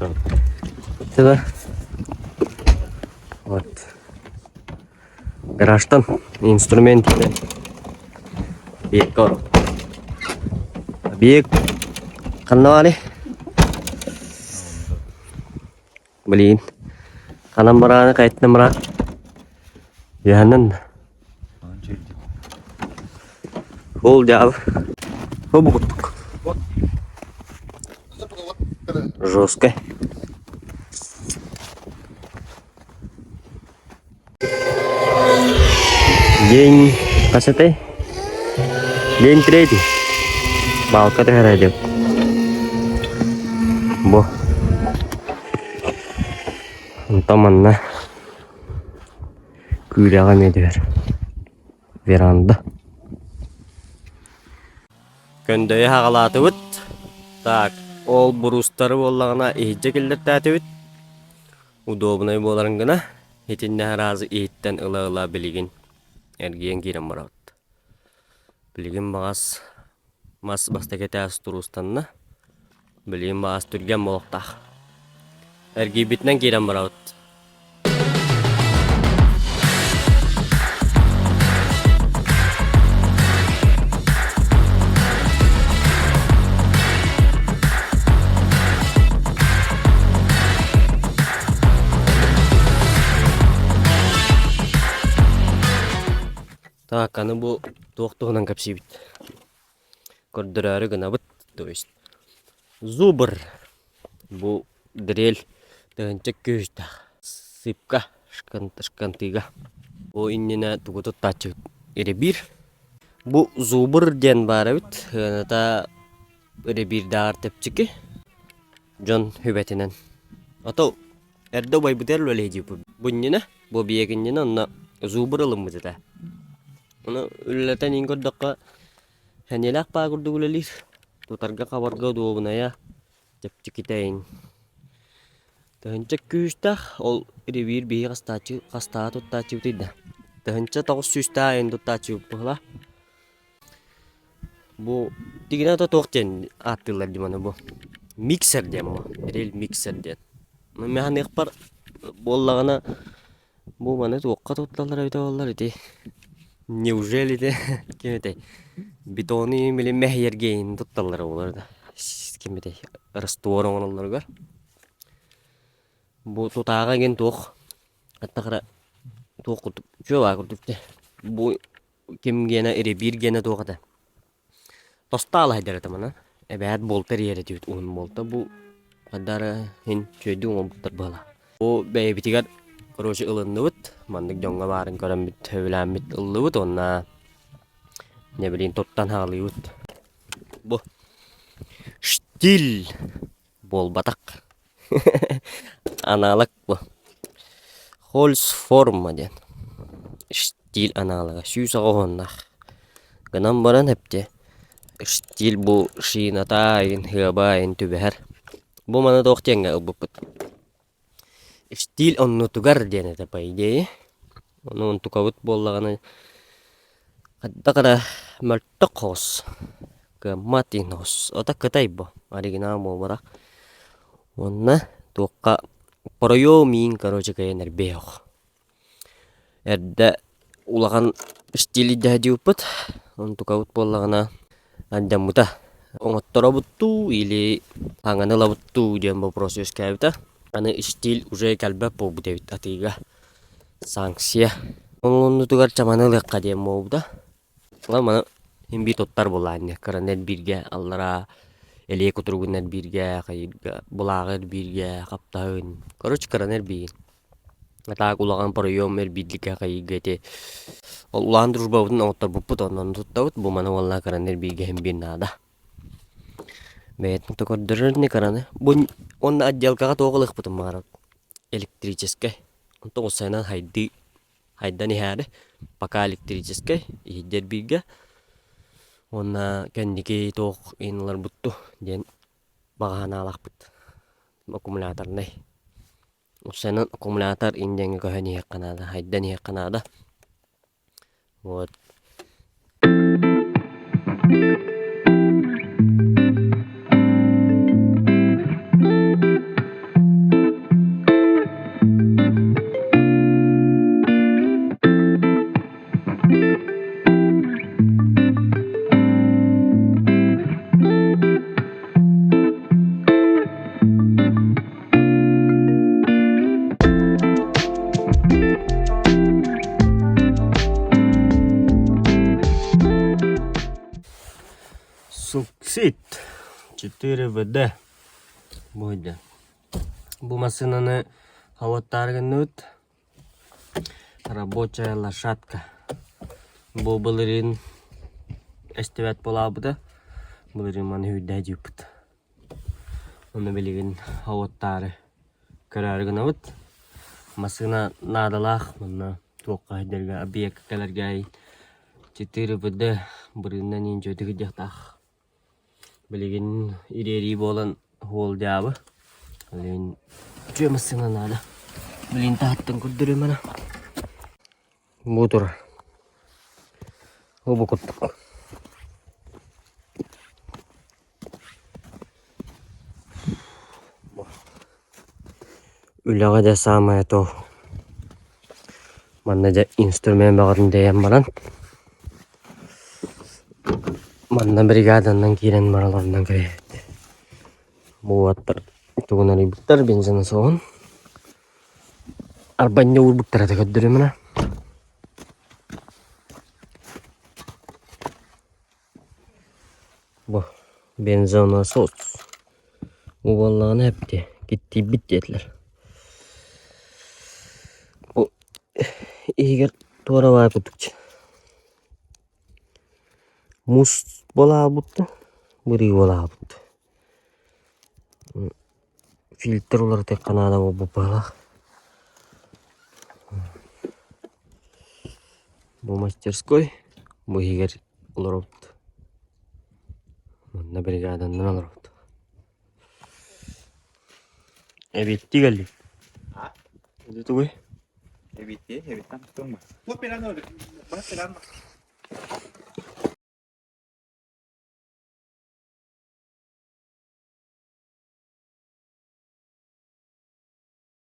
Это вот гараждан инструменттер бек бек канали. Блин, канам бараны кайтным ра. Яханын ол жабы. Хобуттук. Жестко. День касеты. День третий. Балка тегерайдеп. Бо. Антаманна. Күйләгә медер. Веранда. Көндәй хагалаты бит. Так, ол бурустары боллагына иҗе килдертәте бит. Удобный боларын гына. Хитинне разы иттен ыла-ыла билеген. Эрген кирем барат. Билеген багас мас бастакетас турустанна. Билеген багас түрген болоктак. Эрги битнен кирем барат. Так, аны бу тоқтығынан кәпсей бит. Көрдірәрі гына бит, то есть. Зубр. Бу дрель. Тығынчы көжді. Сыпка. Шкантыға. Бу иннена тугуту тачы эребир. Бу зубр ден бары бит. Та эребир дағар тепчікі. Жон хүбетінен. Ато әрді бай бұдер лөлейді бу. Бу иннена. Бу биегіннена онна зубр ылым бұдыда. Оны үлләтән ингордаққа хәнеләк пағырды үлелер. Тутарға қабарға дуғынaya жапчы кетейін. Тәхінчә күштақ ол ревир бейі қастаға тұттачы өтейді. Тәхінчә тағыз сүстіға ең тұттачы өппіғыла. Бұл дегені ата тоқтен аттылар демені бұл. Миксер дем бұл. Рел миксер ден. Механик бар боллағына бұл маны тоққа тұтталар өйті олар өте. Неужели де кемете бетоны миле мехергейн тутталар оларда. Кемете раствор оңаларга. Бу тутага ген тох. Аттагара тох кутуп жоба кутупте. Бу кемгене эре бир гене тогада. Тостала хайдара тамана. Эбәт болтер ере дит ун болта бу кадара хин чөйдү оңбуттар бала. Бу бәйбитигар Короче ылынны бит, мандык жоңга барын көрөн бит, төбүлән бит ылды бит, онна не билейин тоттан хагылый бит. Бу штиль болбатак. Аналог бу. Холс форма ден. Штиль аналога, сүйс агоннах. Гынан баран хепте. Штиль бу шинатайын, хыбайын түбәр. Бу мана тоқтенге ылбып бит. Стиль онну тугар денете по идее. Он туковут боллаганы. Каддакара мөлтөкос. Матинос. Ота кытайбо. Оригинал болбара. Онна туққа проё мин, короче, кайнер беох. Эрде улаган стили дадиупут. Он туковут боллагана андамута. Оңотторобутту или аңанылабутту дем бу процесс кайбыта. Аны стиль уже калбап болбу дебит атыга. Санкция. Онну тугар чаманы лекка дем болбуда. Мана имби тоттар болаанне. Каранет бирге аллара элек отургуннар бирге, кайга булагыр бирге, каптагын. Короче, каранет бир. Атак улаган проёмер бидлике кайга те. Ол улан дружбабын оттар буппут оннон туттабыт. Бу мана валла каранет бирге хем бир нада. Бет токор дөрне караны. Бу он отделкага тоголык бутум марат. Электрический. Он то сайнан хайдани хаде. Пока электрический идер бирге. Он кендики тог инлар бутту ден баганалак бут. Аккумулятор не. Сайнан аккумулятор инденге кахани хаканада, хайдани хаканада. Вот. Суксит 4ВД бойда. Bu машинаны хаваттарган өт. Рабочая лошадка. Бұл бұлырын әстебәт болабыда. Бұлырын маны үйдә жүйпіт. Оны білеген хаваттары көрәргін өт. Машина надалақ. Мұна тоққа айдарға объект кәлергәй. 4ВД бұрыннан ең жөдігі дектақ. Білеген ирери болан хол жабы. Білеген жөмісіңі нада. Білеген тағыттың күрдірі мәна. Бұ тұр. Бұ күрттік. Үліға да самая то. Манна да инструмент бағырын дейін баран. Манна бригаданнан кейрен мараларынан кірейді. Бұл аттар туғынары бұқтар бензина соғын. Арбанне ұр бұқтар аты көддірі мұна. Бұл бензина соғыз. Бұл баллағын әпті. Кетті бітті етілер. Бұл егер туара бай бұттықчы. Мұз бола бұтты. Бүрі бола бұтты. Фильтр олар тек қанада бұл бағалақ. Бұл мастерской. Бұл егер олар бұтты. Мұнда бригаданнан олар бұтты. Әбетті кәлі. Өді тұғай? Evite, evitamos toma. Fue esperando, va esperando.